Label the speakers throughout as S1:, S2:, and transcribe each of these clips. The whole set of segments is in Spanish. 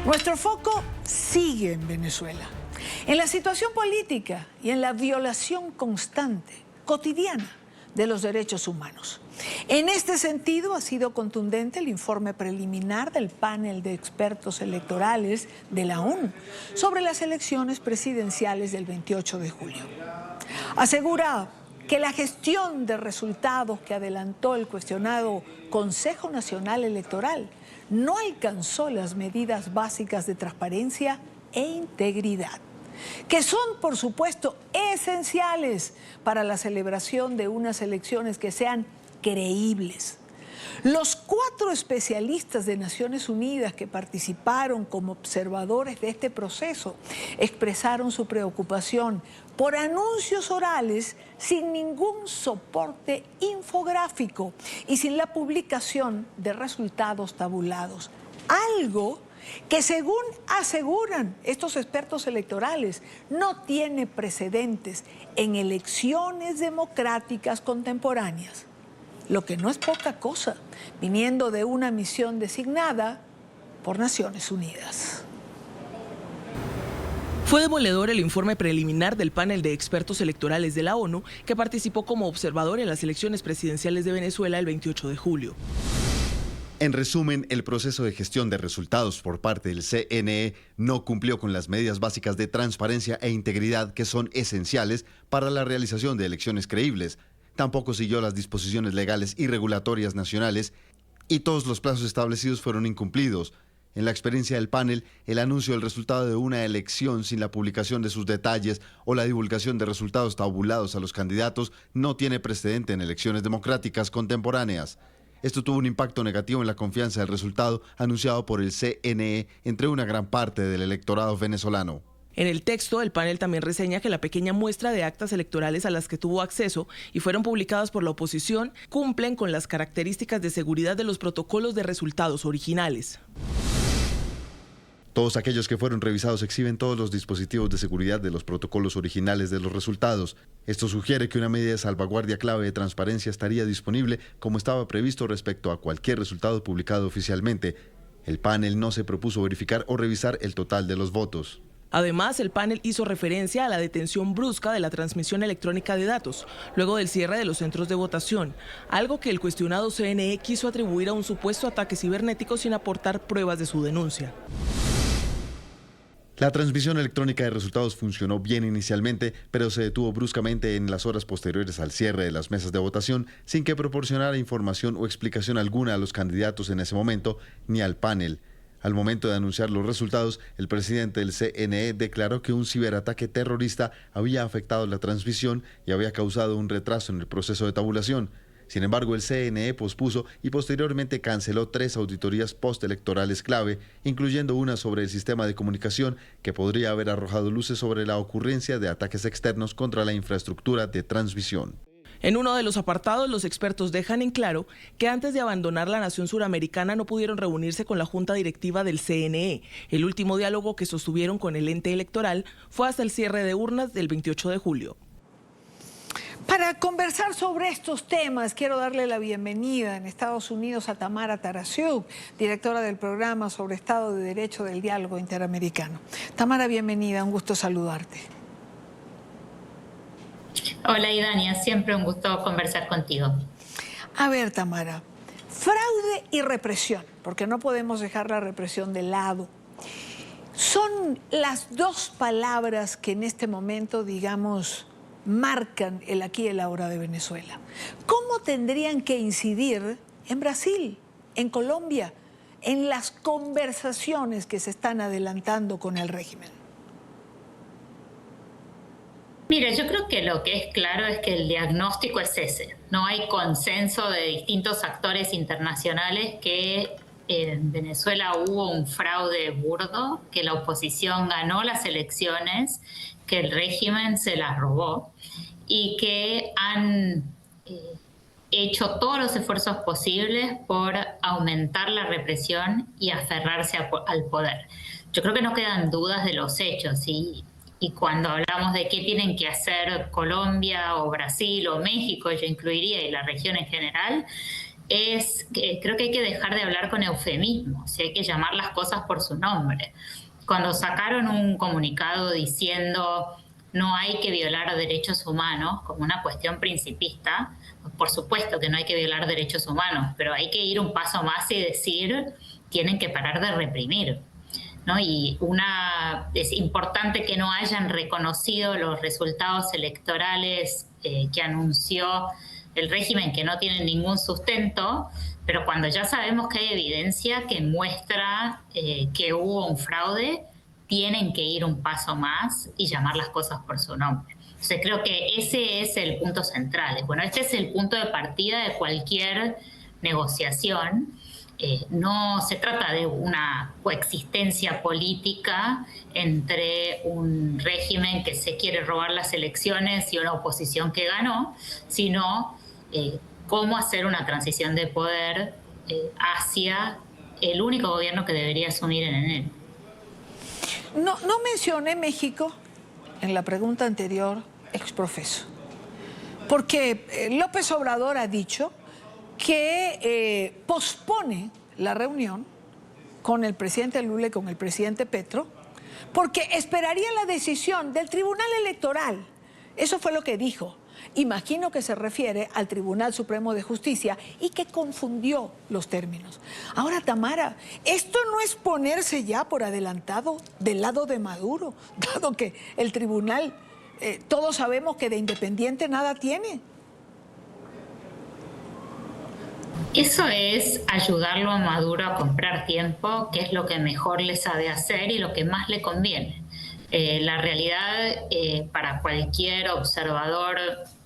S1: Nuestro foco sigue en Venezuela, en la situación política y en la violación constante, cotidiana, de los derechos humanos. En este sentido, ha sido contundente el informe preliminar del panel de expertos electorales de la ONU sobre las elecciones presidenciales del 28 de julio. Asegura que la gestión de resultados que adelantó el cuestionado Consejo Nacional Electoral no alcanzó las medidas básicas de transparencia e integridad, que son, por supuesto, esenciales para la celebración de unas elecciones que sean creíbles. Los 4 especialistas de Naciones Unidas que participaron como observadores de este proceso expresaron su preocupación por anuncios orales sin ningún soporte infográfico y sin la publicación de resultados tabulados. Algo que, según aseguran estos expertos electorales, no tiene precedentes en elecciones democráticas contemporáneas. Lo que no es poca cosa, viniendo de una misión designada por Naciones Unidas.
S2: Fue demoledor el informe preliminar del panel de expertos electorales de la ONU que participó como observador en las elecciones presidenciales de Venezuela el 28 de julio.
S3: En resumen, el proceso de gestión de resultados por parte del CNE no cumplió con las medidas básicas de transparencia e integridad que son esenciales para la realización de elecciones creíbles. Tampoco siguió las disposiciones legales y regulatorias nacionales y todos los plazos establecidos fueron incumplidos. En la experiencia del panel, el anuncio del resultado de una elección sin la publicación de sus detalles o la divulgación de resultados tabulados a los candidatos no tiene precedente en elecciones democráticas contemporáneas. Esto tuvo un impacto negativo en la confianza del resultado anunciado por el CNE entre una gran parte del electorado venezolano.
S2: En el texto, el panel también reseña que la pequeña muestra de actas electorales a las que tuvo acceso y fueron publicadas por la oposición cumplen con las características de seguridad de los protocolos de resultados originales.
S3: Todos aquellos que fueron revisados exhiben todos los dispositivos de seguridad de los protocolos originales de los resultados. Esto sugiere que una medida de salvaguardia clave de transparencia estaría disponible como estaba previsto respecto a cualquier resultado publicado oficialmente. El panel no se propuso verificar o revisar el total de los votos.
S2: Además, el panel hizo referencia a la detención brusca de la transmisión electrónica de datos, luego del cierre de los centros de votación, algo que el cuestionado CNE quiso atribuir a un supuesto ataque cibernético sin aportar pruebas de su denuncia.
S3: La transmisión electrónica de resultados funcionó bien inicialmente, pero se detuvo bruscamente en las horas posteriores al cierre de las mesas de votación, sin que proporcionara información o explicación alguna a los candidatos en ese momento, ni al panel. Al momento de anunciar los resultados, el presidente del CNE declaró que un ciberataque terrorista había afectado la transmisión y había causado un retraso en el proceso de tabulación. Sin embargo, el CNE pospuso y posteriormente canceló 3 auditorías postelectorales clave, incluyendo una sobre el sistema de comunicación que podría haber arrojado luces sobre la ocurrencia de ataques externos contra la infraestructura de transmisión.
S2: En uno de los apartados, los expertos dejan en claro que antes de abandonar la nación suramericana no pudieron reunirse con la junta directiva del CNE. El último diálogo que sostuvieron con el ente electoral fue hasta el cierre de urnas del 28 de julio.
S1: Para conversar sobre estos temas, quiero darle la bienvenida en Estados Unidos a Tamara Tarasiuk, directora del programa sobre Estado de Derecho del Diálogo Interamericano. Tamara, bienvenida, un gusto saludarte.
S4: Hola, Idania, siempre un gusto conversar contigo.
S1: A ver, Tamara, fraude y represión, porque no podemos dejar la represión de lado, son las 2 palabras que en este momento, digamos, marcan el aquí y el ahora de Venezuela. ¿Cómo tendrían que incidir en Brasil, en Colombia, en las conversaciones que se están adelantando con el régimen?
S4: Mira, yo creo que lo que es claro es que el diagnóstico es ese. No hay consenso de distintos actores internacionales que en Venezuela hubo un fraude burdo, que la oposición ganó las elecciones, que el régimen se las robó y que han hecho todos los esfuerzos posibles por aumentar la represión y aferrarse al poder. Yo creo que no quedan dudas de los hechos y cuando hablamos de qué tienen que hacer Colombia o Brasil o México, yo incluiría y la región en general, creo que hay que dejar de hablar con eufemismos, hay que llamar las cosas por su nombre. Cuando sacaron un comunicado diciendo no hay que violar derechos humanos como una cuestión principista, por supuesto que no hay que violar derechos humanos, pero hay que ir un paso más y decir tienen que parar de reprimir, ¿no? Y es importante que no hayan reconocido los resultados electorales que anunció el régimen, que no tienen ningún sustento, pero cuando ya sabemos que hay evidencia que muestra que hubo un fraude, tienen que ir un paso más y llamar las cosas por su nombre. Entonces creo que ese es el punto central. Bueno, este es el punto de partida de cualquier negociación. No se trata de una coexistencia política entre un régimen que se quiere robar las elecciones y una oposición que ganó, sino cómo hacer una transición de poder hacia el único gobierno que debería asumir en enero.
S1: No mencioné México en la pregunta anterior, exprofeso, porque López Obrador ha dicho que pospone la reunión con el presidente Lula y con el presidente Petro, porque esperaría la decisión del Tribunal Electoral. Eso fue lo que dijo. Imagino que se refiere al Tribunal Supremo de Justicia y que confundió los términos. Ahora, Tamara, esto no es ponerse ya por adelantado del lado de Maduro, dado que el tribunal, todos sabemos que de independiente nada tiene.
S4: Eso es ayudarlo a Maduro a comprar tiempo, que es lo que mejor le sabe hacer y lo que más le conviene. La realidad para cualquier observador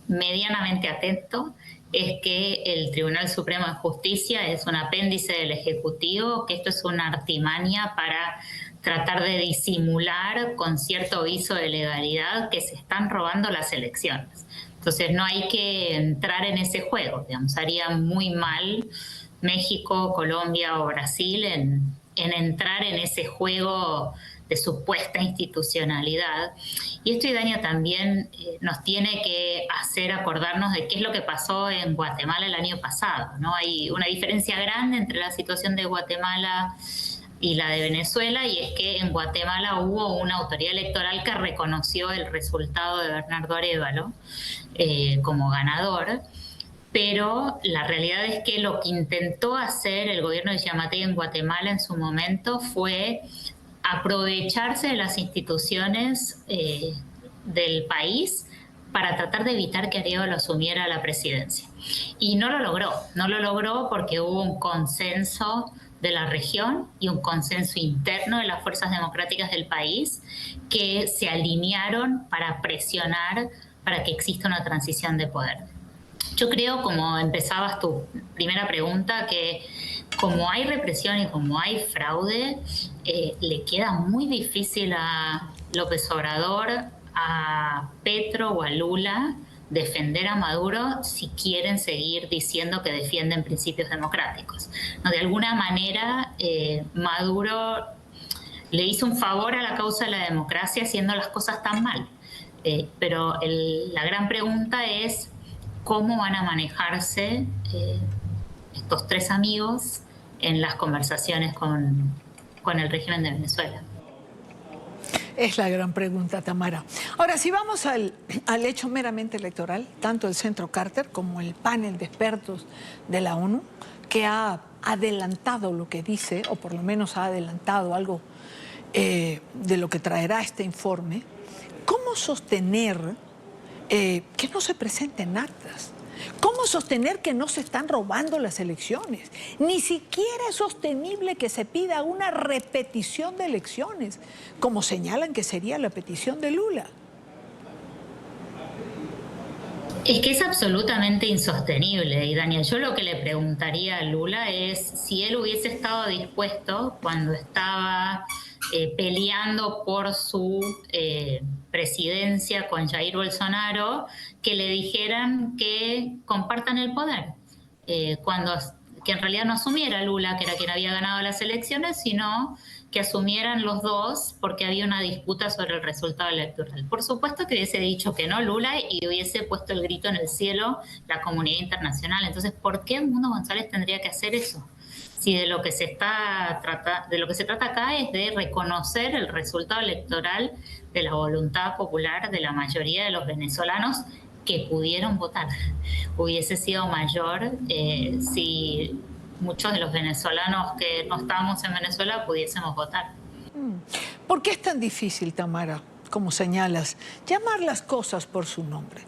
S4: medianamente atento es que el Tribunal Supremo de Justicia es un apéndice del Ejecutivo, que esto es una artimaña para tratar de disimular con cierto viso de legalidad que se están robando las elecciones. Entonces no hay que entrar en ese juego, digamos, haría muy mal México, Colombia o Brasil en entrar en ese juego de supuesta institucionalidad. Y esto, Idaña, también nos tiene que hacer acordarnos de qué es lo que pasó en Guatemala el año pasado, ¿no? Hay una diferencia grande entre la situación de Guatemala y la de Venezuela, y es que en Guatemala hubo una autoridad electoral que reconoció el resultado de Bernardo Arévalo como ganador, pero la realidad es que lo que intentó hacer el gobierno de Yamatei en Guatemala en su momento fue aprovecharse de las instituciones del país para tratar de evitar que Arévalo asumiera la presidencia. Y no lo logró porque hubo un consenso de la región y un consenso interno de las fuerzas democráticas del país que se alinearon para presionar para que exista una transición de poder. Yo creo, como empezabas tu primera pregunta, que como hay represión y como hay fraude, le queda muy difícil a López Obrador, a Petro o a Lula defender a Maduro si quieren seguir diciendo que defienden principios democráticos, ¿no? De alguna manera, Maduro le hizo un favor a la causa de la democracia haciendo las cosas tan mal. Pero la gran pregunta es cómo van a manejarse estos tres amigos en las conversaciones con el régimen de Venezuela.
S1: Es la gran pregunta, Tamara. Ahora, si vamos al hecho meramente electoral, tanto el Centro Carter como el panel de expertos de la ONU, que ha adelantado lo que dice, o por lo menos ha adelantado algo de lo que traerá este informe, ¿cómo sostener que no se presenten actas? ¿Cómo sostener que no se están robando las elecciones? Ni siquiera es sostenible que se pida una repetición de elecciones, como señalan que sería la petición de Lula.
S4: Es que es absolutamente insostenible, y Daniel, yo lo que le preguntaría a Lula es si él hubiese estado dispuesto cuando estaba peleando por su presidencia con Jair Bolsonaro, que le dijeran que compartan el poder. que en realidad no asumiera Lula, que era quien había ganado las elecciones, sino que asumieran los dos porque había una disputa sobre el resultado electoral. Por supuesto que hubiese dicho que no Lula y hubiese puesto el grito en el cielo la comunidad internacional. Entonces, ¿por qué Edmundo González tendría que hacer eso? Si de lo que se trata acá es de reconocer el resultado electoral de la voluntad popular de la mayoría de los venezolanos que pudieron votar. Hubiese sido mayor si muchos de los venezolanos que no estábamos en Venezuela pudiésemos votar.
S1: ¿Por qué es tan difícil, Tamara, como señalas, llamar las cosas por su nombre?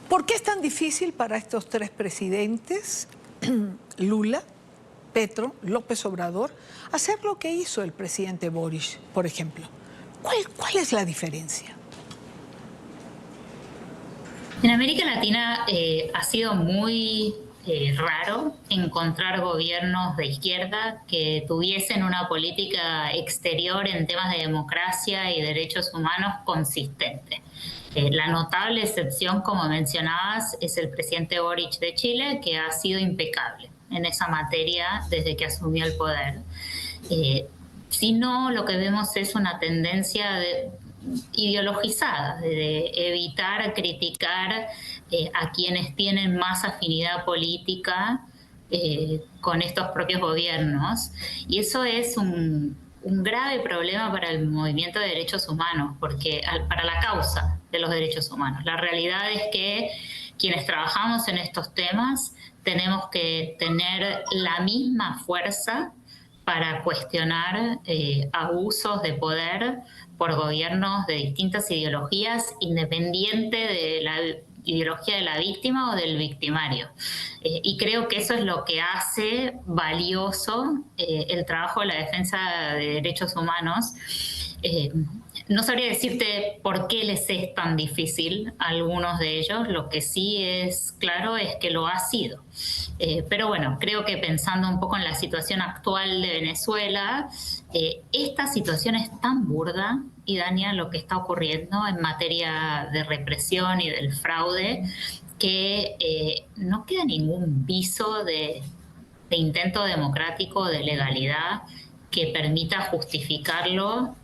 S1: ¿Por qué es tan difícil para estos tres presidentes, Lula, Petro, López Obrador, hacer lo que hizo el presidente Boric, por ejemplo? ¿Cuál es la diferencia?
S4: En América Latina ha sido muy raro encontrar gobiernos de izquierda que tuviesen una política exterior en temas de democracia y derechos humanos consistente. La notable excepción, como mencionabas, es el presidente Boric de Chile, que ha sido impecable en esa materia desde que asumió el poder. Si no, lo que vemos es una tendencia ideologizada, de evitar criticar a quienes tienen más afinidad política con estos propios gobiernos. Y eso es un grave problema para el movimiento de derechos humanos, porque para la causa de los derechos humanos. La realidad es que quienes trabajamos en estos temas tenemos que tener la misma fuerza para cuestionar abusos de poder por gobiernos de distintas ideologías, independiente de la ideología de la víctima o del victimario. Y creo que eso es lo que hace valioso el trabajo de la defensa de derechos humanos. No sabría decirte por qué les es tan difícil a algunos de ellos. Lo que sí es claro es que lo ha sido. Pero bueno, creo que pensando un poco en la situación actual de Venezuela, esta situación es tan burda, y Dania, lo que está ocurriendo en materia de represión y del fraude, que no queda ningún viso de intento democrático, de legalidad, que permita justificarlo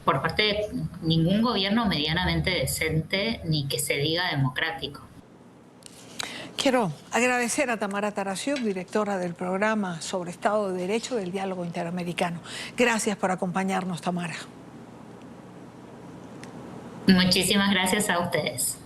S4: por parte de ningún gobierno medianamente decente ni que se diga democrático.
S1: Quiero agradecer a Tamara Taraciuk, directora del programa sobre Estado de Derecho del Diálogo Interamericano. Gracias por acompañarnos, Tamara.
S4: Muchísimas gracias a ustedes.